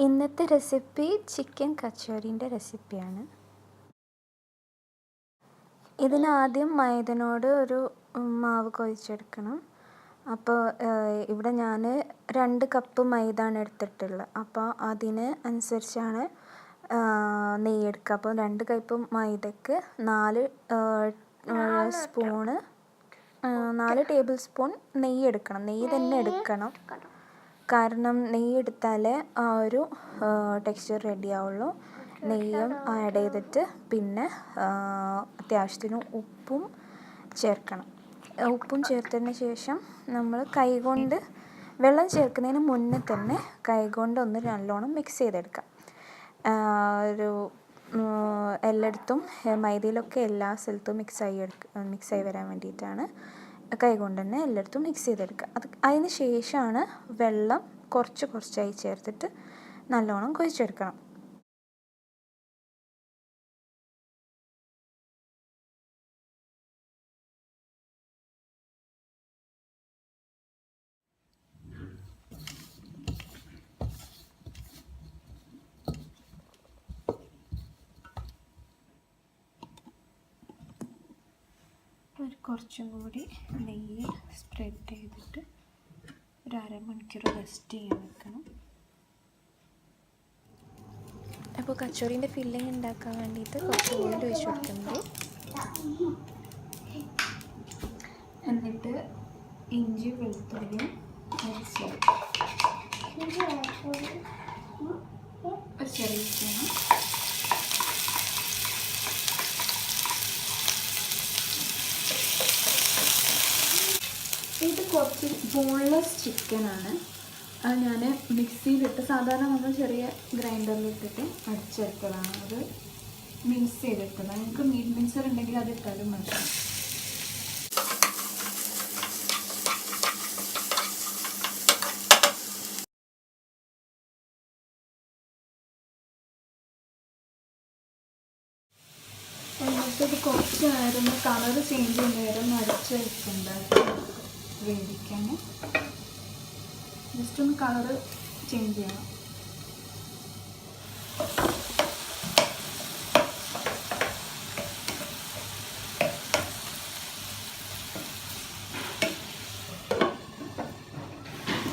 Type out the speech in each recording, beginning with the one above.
ഇന്നത്തെ recipe chicken കച്ചോരീൻ്റെ റെസിപ്പിയാണ്. ഇതിനാദ്യം മൈദനോട് ഒരു മാവ് കുഴച്ചെടുക്കണം. അപ്പോൾ ഇവിടെ ഞാൻ 2 കപ്പ് മൈദയാണ് എടുത്തിട്ടുള്ളത്. അപ്പോൾ അതിന് അനുസരിച്ചാണ് നെയ്യ് എടുക്കുക. അപ്പോൾ 2 കപ്പ് മൈദയ്ക്ക് 4 ടേബിൾ സ്പൂൺ നെയ്യ് എടുക്കണം. നെയ്യ് തന്നെ എടുക്കണം. കാരണം നെയ്യ് എടുത്താലേ ആ ഒരു ടെക്സ്ചർ റെഡി ആവുള്ളൂ. നെയ്യും ആഡ് ചെയ്തിട്ട് പിന്നെ അത്യാവശ്യത്തിന് ഉപ്പും ചേർക്കണം. ഉപ്പും ചേർത്തതിന് ശേഷം നമ്മൾ കൈകൊണ്ട് വെള്ളം ചേർക്കുന്നതിന് മുന്നേ തന്നെ കൈകൊണ്ട് ഒന്ന് നല്ലോണം മിക്സ് ചെയ്തെടുക്കാം. എല്ലായിടത്തും മൈദയിലൊക്കെ എല്ലാ സ്ഥലത്തും മിക്സായി വരാൻ വേണ്ടിയിട്ടാണ് കൈകൊണ്ട് തന്നെ എല്ലായിടത്തും മിക്സ് ചെയ്തെടുക്കുക. അതിന് ശേഷമാണ് വെള്ളം കുറച്ചായി ചേർത്തിട്ട് നല്ലോണം കുഴച്ചെടുക്കണം. കുറച്ചും കൂടി നെയ്യ് സ്പ്രെഡ് ചെയ്തിട്ട് ഒരു അരമണിക്കൂർ റെസ്റ്റ് ചെയ്യാൻ വെക്കണം. അപ്പോൾ കച്ചോറിൻ്റെ ഫില്ലിങ് ഉണ്ടാക്കാൻ വേണ്ടിയിട്ട് കുറച്ച് ഓയിൽ ഒഴിച്ച് കൊടുക്കുന്നുണ്ട്. എന്നിട്ട് ഇഞ്ചി വെളുത്തുള്ളിയും മിക്സ് ഒരു ചെറിയ സ്പൂൺ ഇത് കുറച്ച് ബോൺലെസ് ചിക്കനാണ്. അത് ഞാൻ മിക്സിയിലിട്ട് സാധാരണ നമ്മൾ ചെറിയ ഗ്രൈൻഡറിലിട്ടിട്ട് അടിച്ചെടുത്തതാണ്. അത് മിക്സ് ചെയ്തെടുത്തതാണ്. നിങ്ങൾക്ക് മീറ്റ് മിക്സർ ഉണ്ടെങ്കിൽ അത് ഇട്ടാലും മതി. എന്നിട്ടത് കുറച്ച് നേരം കളർ ചേഞ്ച് ചെയ്യുന്ന നേരം അരച്ച് വെച്ചിട്ടുണ്ടായിരുന്നു വേവിക്കാൻ. ജസ്റ്റ് ഒന്ന് കളറ് ചേഞ്ച് ചെയ്യണം.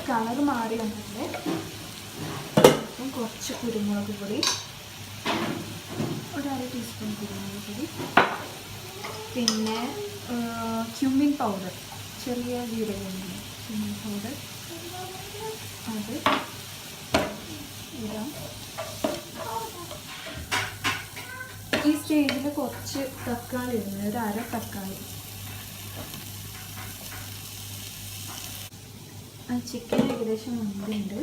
കളറ് മാറി വന്നിട്ടുണ്ട്. അപ്പം കുറച്ച് കുരുമുളക് പൊടി, ഒരു 1/2 ടീസ്പൂൺ കുരുമുളക് പൊടി, പിന്നെ ക്യുമിൻ പൗഡർ, ചെറിയ ജീരകം ക്യുമിൻ പൗഡർ അത് ഇടാം. ഈ സ്റ്റേജിൽ കുറച്ച് തക്കാളി ഇടുന്നത്, ഒരു 1/2 തക്കാളി. ചിക്കൻ ഏകദേശം മുണ്ടുണ്ട്.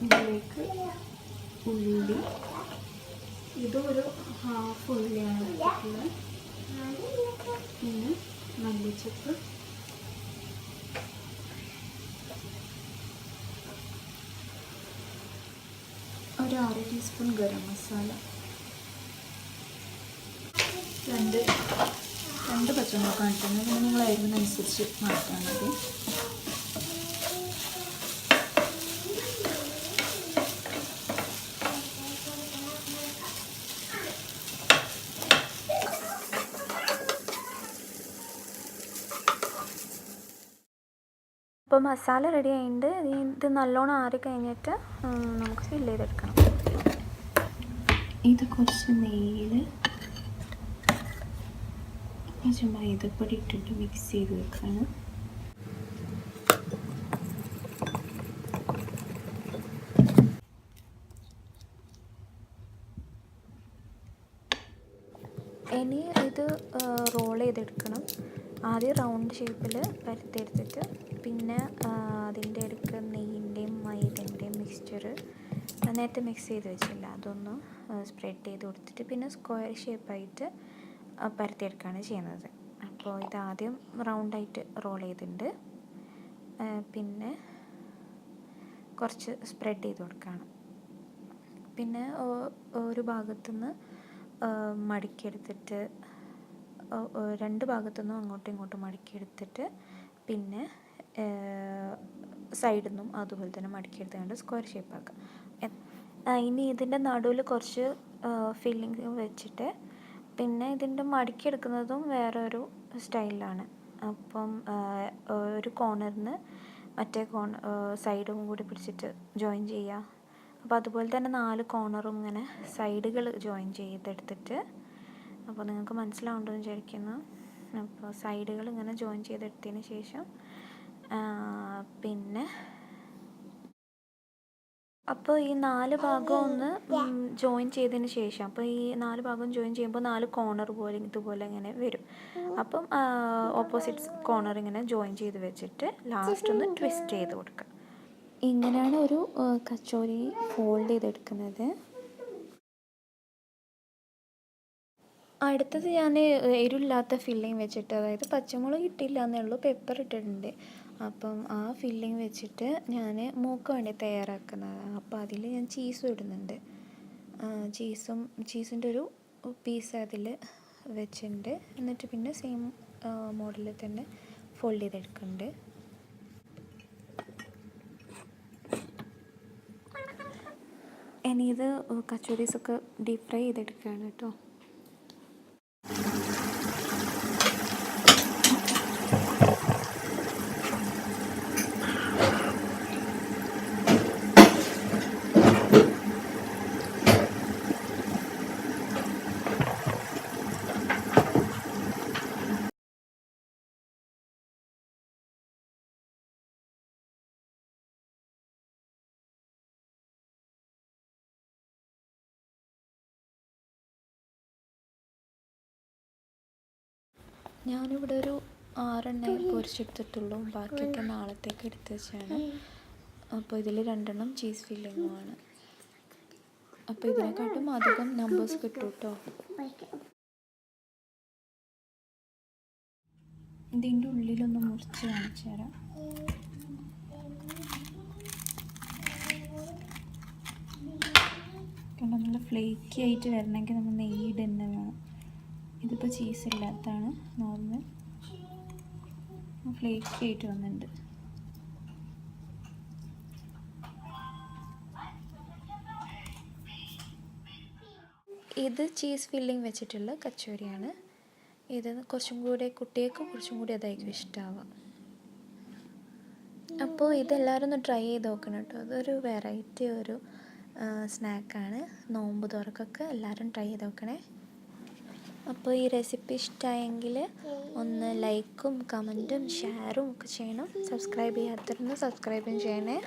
ഇതിലേക്ക് ഉള്ളി, ഇതൊരു 1/2 ഉള്ളിയാണ് എടുത്തിട്ടുള്ളത്. പിന്നെ മല്ലിച്ചപ്പ്, ഒരു 1/2 ടീസ്പൂൺ ഗരം മസാല, 2 പച്ചമുളക് കാണിക്കുന്നത്. പിന്നെ നിങ്ങൾ അരിവിനനുസരിച്ച് മാറ്റാൻ മതി. അപ്പോൾ മസാല റെഡി ആയിട്ടുണ്ട്. ഇത് നല്ലോണം ആറി കഴിഞ്ഞിട്ട് നമുക്ക് ഫില്ല് ചെയ്തെടുക്കണം. ഇത് കുറച്ച് നെയ്യിൽ കുറച്ച് മൈദപ്പൊടി ഇട്ടിട്ട് മിക്സ് ചെയ്ത് വെക്കണം. ഇനി ഇത് റോൾ ചെയ്തെടുക്കണം. ആദ്യം റൗണ്ട് ഷേപ്പിൽ പരത്തിയെടുത്തിട്ട് പിന്നെ അതിൻ്റെ അടുക്ക് നെയ്യിൻ്റെയും മൈദൻ്റെയും മിക്സ്ചർ നേരത്തെ മിക്സ് ചെയ്ത് വെച്ചില്ല അതൊന്ന് സ്പ്രെഡ് ചെയ്ത് കൊടുത്തിട്ട് പിന്നെ സ്ക്വയർ ഷേപ്പായിട്ട് പരത്തിയെടുക്കുകയാണ് ചെയ്യുന്നത്. അപ്പോൾ ഇതാദ്യം റൗണ്ടായിട്ട് റോൾ ചെയ്തിട്ടുണ്ട്. പിന്നെ കുറച്ച് സ്പ്രെഡ് ചെയ്ത് കൊടുക്കുകയാണ്. പിന്നെ ഒരു ഭാഗത്തുനിന്ന് മടക്കിയെടുത്തിട്ട് രണ്ട് ഭാഗത്തുനിന്നും അങ്ങോട്ടും ഇങ്ങോട്ടും മടക്കിയെടുത്തിട്ട് പിന്നെ സൈഡിൽ നിന്നും അതുപോലെ തന്നെ മടക്കിയെടുത്തുകൊണ്ട് സ്ക്വയർ ഷേപ്പാക്കാം. ഇനി ഇതിൻ്റെ നടുവിൽ കുറച്ച് ഫില്ലിങ് വെച്ചിട്ട് പിന്നെ ഇതിൻ്റെ മടക്കിയെടുക്കുന്നതും വേറൊരു സ്റ്റൈലിലാണ്. അപ്പം ഒരു കോർണറിന് മറ്റേ സൈഡും കൂടി പിടിച്ചിട്ട് ജോയിൻ ചെയ്യുക. അപ്പോൾ അതുപോലെ തന്നെ 4 കോർണറും ഇങ്ങനെ സൈഡുകൾ ജോയിൻ ചെയ്തെടുത്തിട്ട്, അപ്പോൾ നിങ്ങൾക്ക് മനസ്സിലാവുന്നുണ്ടെന്ന് വിചാരിക്കുന്നു. അപ്പോൾ സൈഡുകൾ ഇങ്ങനെ ജോയിൻ ചെയ്തെടുത്തതിന് ശേഷം പിന്നെ അപ്പോൾ ഈ 4 ഭാഗവും ഒന്ന് ജോയിൻ ചെയ്തതിന് ശേഷം, അപ്പോൾ ഈ 4 ഭാഗവും ജോയിൻ ചെയ്യുമ്പോൾ 4 കോർണർ പോലെ ഇതുപോലെ ഇങ്ങനെ വരും. അപ്പം ഓപ്പോസിറ്റ് കോർണർ ഇങ്ങനെ ജോയിൻ ചെയ്ത് വെച്ചിട്ട് ലാസ്റ്റ് ഒന്ന് ട്വിസ്റ്റ് ചെയ്ത് കൊടുക്കുക. ഇങ്ങനെയാണ് ഒരു കച്ചോരി ഫോൾഡ് ചെയ്തെടുക്കുന്നത്. അടുത്തത് ഞാൻ എരിവില്ലാത്ത ഫില്ലിങ് വെച്ചിട്ട്, അതായത് പച്ചമുളക് ഇട്ടില്ല എന്നേ ഉള്ളൂ, പെപ്പർ ഇട്ടിട്ടുണ്ട്. അപ്പം ആ ഫില്ലിങ് വെച്ചിട്ട് ഞാൻ മൂക്ക് വേണ്ടി തയ്യാറാക്കുന്നത്. അപ്പോൾ അതിൽ ഞാൻ ചീസും ഇടുന്നുണ്ട്. ചീസിൻ്റെ ഒരു പീസ് അതിൽ വെച്ചിട്ടുണ്ട്. എന്നിട്ട് പിന്നെ സെയിം മോഡലിൽ തന്നെ ഫോൾഡ് ചെയ്തെടുക്കുന്നുണ്ട്. ഇനി ഇത് കച്ചോരീസൊക്കെ ഡീപ് ഫ്രൈ ചെയ്തെടുക്കുകയാണ് കേട്ടോ. ഞാനിവിടെ ഒരു 6 പൊരിച്ചെടുത്തിട്ടുള്ളൂ. ബാക്കിയൊക്കെ നാളത്തേക്ക് എടുത്ത് വെച്ചാണ്. അപ്പോൾ ഇതിൽ 2 ചീസ് ഫില്ലിങ്ങുമാണ്. അപ്പോൾ ഇതിനെക്കാട്ടും അധികം നമ്പേഴ്സ് കിട്ടും കേട്ടോ. ഇതിൻ്റെ ഉള്ളിലൊന്ന് മുറിച്ച് കാണിച്ചു തരാം. കണ്ടോ, നല്ല ഫ്ലേക്കി ആയിട്ട് വരണമെങ്കിൽ നമ്മൾ നെയ്യ് തന്നെ വേണം. ഇതിപ്പോൾ ചീസ് ഇല്ലാത്തതാണ്, നോർമൽ ഫ്ലേക്കി ആയിട്ട് വന്നിട്ടുണ്ട്. ഇത് ചീസ് ഫില്ലിങ് വെച്ചിട്ടുള്ള കച്ചോരിയാണ്. ഇത് കുറച്ചും കൂടി കുട്ടികൾക്ക് കുറച്ചും കൂടി അതായിരിക്കും ഇഷ്ടമാവുക. അപ്പോൾ ഇതെല്ലാവരും ഒന്ന് ട്രൈ ചെയ്ത് നോക്കണം കേട്ടോ. അതൊരു വെറൈറ്റി ഒരു സ്നാക്കാണ്. നോമ്പ് തുറക്കൊക്കെ എല്ലാവരും ട്രൈ ചെയ്ത് നോക്കണേ. അപ്പോൾ ഈ റെസിപ്പി ഇഷ്ടമായെങ്കിൽ ഒന്ന് ലൈക്കും കമൻറ്റും ഷെയറും ഒക്കെ ചെയ്യണം. സബ്സ്ക്രൈബ് ചെയ്യാത്തവരൊന്ന് സബ്സ്ക്രൈബും ചെയ്യണേ.